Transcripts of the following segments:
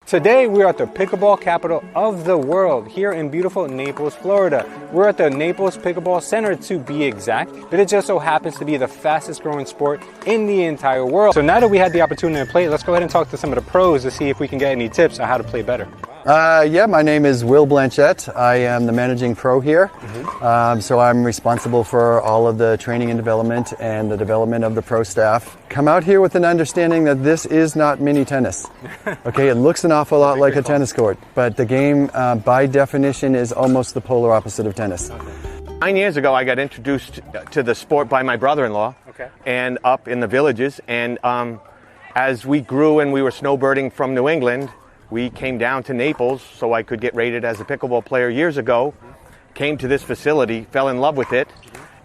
Today we are at the pickleball capital of the world here in beautiful Naples, Florida. We're at the Naples Pickleball Center to be exact, but it just so happens to be the fastest growing sport in the entire world. So now that we had the opportunity to play, let's go ahead and talk to some of the pros to see if we can get any tips on how to play better. Yeah, my name is Will Blanchette. I am the managing pro here. So I'm responsible for all of the training and development and the development of the pro staff. Come out here with an understanding that this is not mini tennis. Okay, it looks an awful lot like a tennis court, but the game by definition is almost the polar opposite of tennis. 9 years ago, I got introduced to the sport by my brother-in-law, and up in the villages. And as we grew and we were snowbirding from New England, we came down to Naples so I could get rated as a pickleball player years ago. Came to this facility, fell in love with it,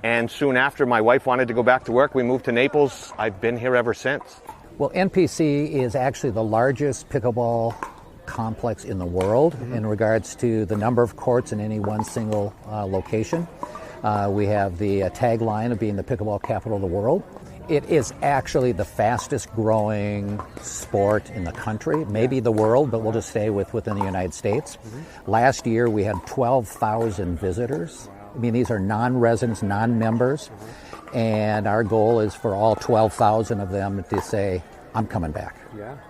and soon after my wife wanted to go back to work, we moved to Naples. I've been here ever since. Well, NPC is actually the largest pickleball complex in the world in regards to the number of courts in any one single location. We have the tagline of being the pickleball capital of the world. It is actually the fastest growing sport in the country, maybe the world, but we'll just stay within the United States. Last year we had 12,000 visitors. I mean, these are non-residents, non-members, and our goal is for all 12,000 of them to say, I'm coming back.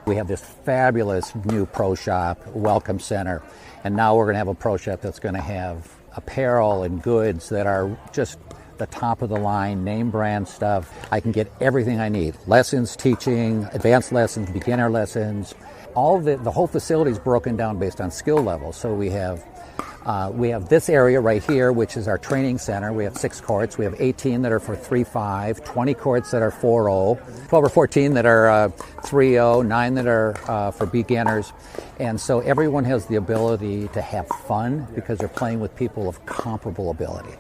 We have this fabulous new pro shop, welcome center, and now we're going to have a pro shop that's going to have apparel and goods that are just the top of the line, name brand stuff. I can get everything I need. Lessons, teaching, advanced lessons, beginner lessons. All of the whole facility is broken down based on skill level. So we have this area right here, which is our training center. We have 6 courts. We have 18 that are for 3-5, 20 courts that are 4-0, 12 or 14 that are 3-0, 9 that are for beginners. And so everyone has the ability to have fun because they're playing with people of comparable ability.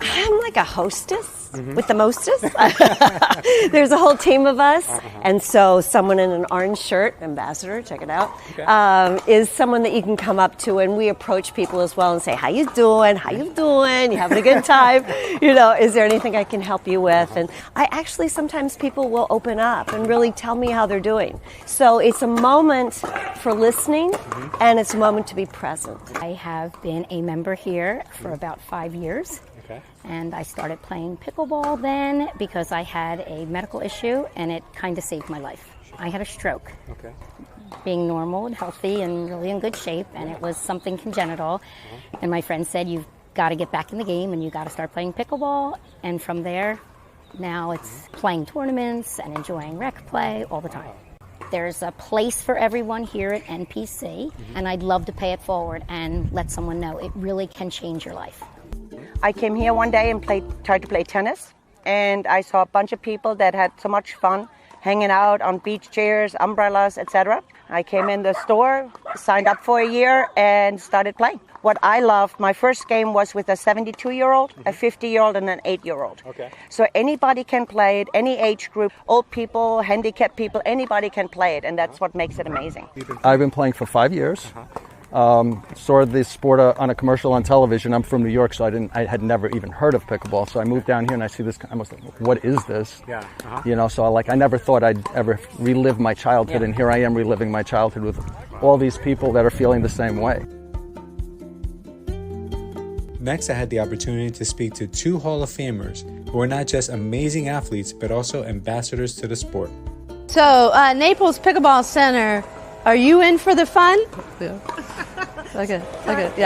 I'm like a hostess with the mostest. There's a whole team of us, and so someone in an orange shirt, ambassador, check it out, is someone that you can come up to, and we approach people as well and say, how you doing? How you doing? You having a good time? You know, is there anything I can help you with? And I actually, sometimes people will open up and really tell me how they're doing. So it's a moment for listening, and it's a moment to be present. I have been a member here for about 5 years. And I started playing pickleball then because I had a medical issue and it kind of saved my life. I had a stroke. Being normal and healthy and really in good shape, and it was something congenital. And my friend said, you've got to get back in the game and you got to start playing pickleball. And from there, now it's playing tournaments and enjoying rec play all the time. There's a place for everyone here at NPC, and I'd love to pay it forward and let someone know it really can change your life. I came here one day and tried to play tennis, and I saw a bunch of people that had so much fun hanging out on beach chairs, umbrellas, etc. I came in the store, signed up for a year, and started playing. What I loved, my first game was with a 72-year-old, a 50-year-old, and an 8-year-old. So anybody can play it, any age group, old people, handicapped people, anybody can play it, and that's what makes it amazing. I've been playing for 5 years. Saw this sport on a commercial on television. I'm from New York, so I had never even heard of pickleball. So I moved down here and I see this. I was like, what is this? You know, so I never thought I'd ever relive my childhood, and here I am reliving my childhood with all these people that are feeling the same way. Next, I had the opportunity to speak to 2 Hall of Famers who are not just amazing athletes, but also ambassadors to the sport. So, Naples Pickleball Center, are you in for the fun? Okay, yeah.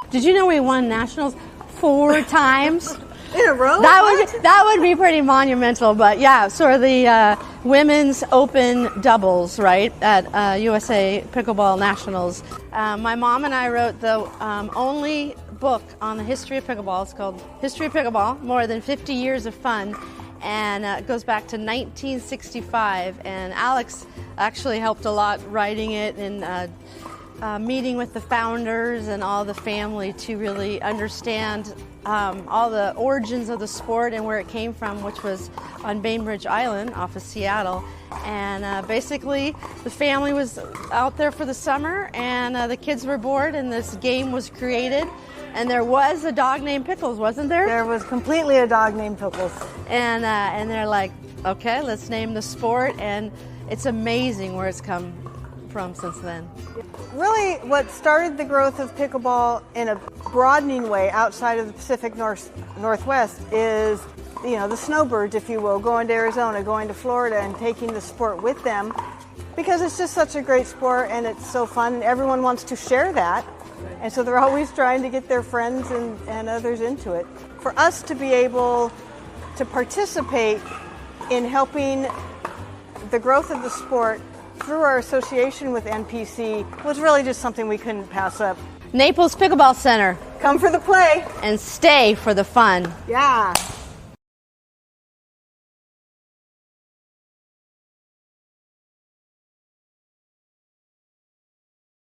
Did you know we won nationals 4 times? In a row? That would be pretty monumental, but yeah, so the women's open doubles, right, at USA Pickleball Nationals. My mom and I wrote the only book on the history of pickleball. It's called History of Pickleball, More Than 50 Years of Fun, and it goes back to 1965, and Alex actually helped a lot writing it and meeting with the founders and all the family to really understand all the origins of the sport and where it came from, which was on Bainbridge Island off of Seattle. And basically the family was out there for the summer, and the kids were bored, and this game was created. And there was a dog named Pickles, wasn't there? There was completely a dog named Pickles. And they're like, okay, let's name the sport. And it's amazing where it's come from since then. Really, what started the growth of pickleball in a broadening way outside of the Pacific Northwest is, the snowbirds, if you will, going to Arizona, going to Florida, and taking the sport with them, because it's just such a great sport and it's so fun. Everyone wants to share that, and so they're always trying to get their friends and others into it. For us to be able to participate in helping the growth of the sport through our association with NPC was really just something we couldn't pass up. Naples Pickleball Center. Come for the play. And stay for the fun. Yeah.